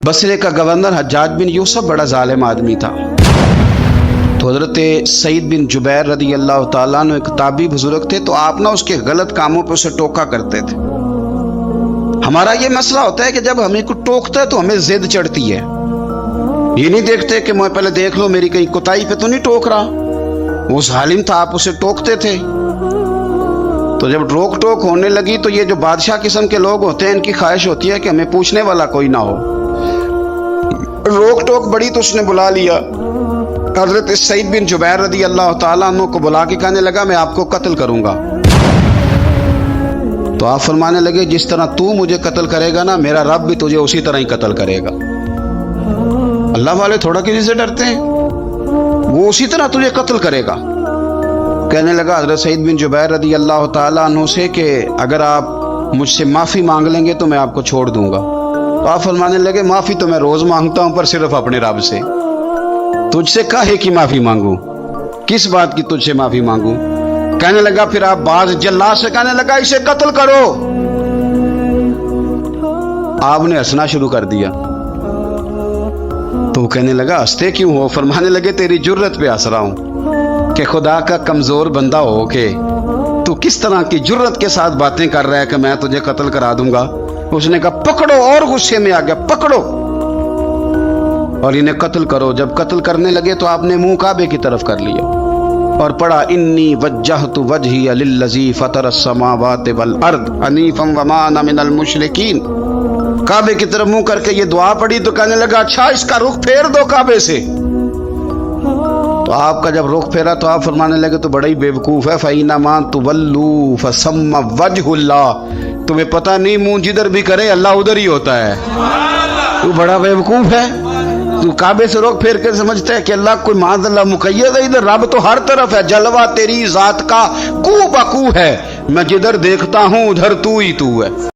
बसरे का गवर्नर हज्जाज बिन यूसुफ बड़ा जालिम आदमी था। तो हजरत सईद बिन जुबैर रदी अल्लाह ताला अन्हु एक ताबी बुजुर्ग थे, तो आप ना उसके गलत कामों पे उसे टोका करते थे। हमारा ये मसला होता है कि जब हमें कुछ टोकता है तो हमें जिद चढ़ती है। ये नहीं देखते कि मैं पहले देख लो मेरी कहीं कुताई पे तो नहीं टोक रहा। वो जालिम था, आप उसे टोकते थे। तो जब रोक टोक होने लगी तो ये जो बादशाह किस्म के लोग होते हैं, इनकी ख्वाहिश होती है कि हमें पूछने वाला कोई ना हो। रोक टोक बड़ी तो उसने बुला लिया हजरत सईद बिन जुबैर रदी अल्लाह ताला अन्हु को, बुला के कहने लगा मैं आपको कत्ल करूंगा। तो आप फरमाने लगे जिस तरह तू मुझे कत्ल करेगा ना, मेरा रब भी तुझे उसी तरह ही कत्ल करेगा। अल्लाह वाले थोड़ा किसी से डरते हैं, वो उसी तरह तुझे कत्ल करेगा। कहने लगा हजरत सईद बिन जुबैर रदी अल्लाह ताला अन्हु से कि अगर आप मुझसे माफ़ी मांग लेंगे तो मैं आपको छोड़ दूंगा। तो आप फरमाने लगे माफ़ी तो मैं रोज़ मांगता हूँ, पर सिर्फ अपने रब से। तुझसे काहे की माफ़ी मांगू, किस बात की तुझसे माफ़ी मांगू। कहने लगा फिर आप बाज जल्लाद से कहने लगा इसे कत्ल करो। आपने हंसना शुरू कर दिया। तो कहने लगा हंसते क्यों हो। फरमाने लगे तेरी जुर्रत पे हंस रहा हूं कि खुदा का कमजोर बंदा हो के तू किस तरह की जुर्रत के साथ बातें कर रहा है कि मैं तुझे कत्ल करा दूंगा। उसने कहा पकड़ो, और गुस्से में आ गया, पकड़ो और इन्हें कत्ल करो। जब कत्ल करने लगे तो आपने मुंह काबे की तरफ कर लिया और पढ़ा इन्नी वज्जहतु वजही लिल्लज़ी फतरस समावाति वल अर्द हनीफम वमा अना मिनल मुशरिकीन। काबे की तरफ मुंह करके ये दुआ पढ़ी तो कहने लगा अच्छा इसका रुख फेर दो काबे से। तो आपका जब रुख फेरा तो आप फरमाने लगे तो बड़ा ही बेवकूफ है, फइन्नमा तुवल्लू फसम्मा वजहुल्लाह। तुम्हें पता नहीं मुंह जिधर भी करे अल्लाह उधर ही होता है। तू बड़ा बेवकूफ है, तू काबे से रुख फेर कर समझता है कि अल्लाह कोई माज़अल्लाह मुक़य्यद है। इधर रब तो हर तरफ है, जलवा तेरी जात का कू बकू है। मैं जिधर देखता हूँ उधर तू ही तू है।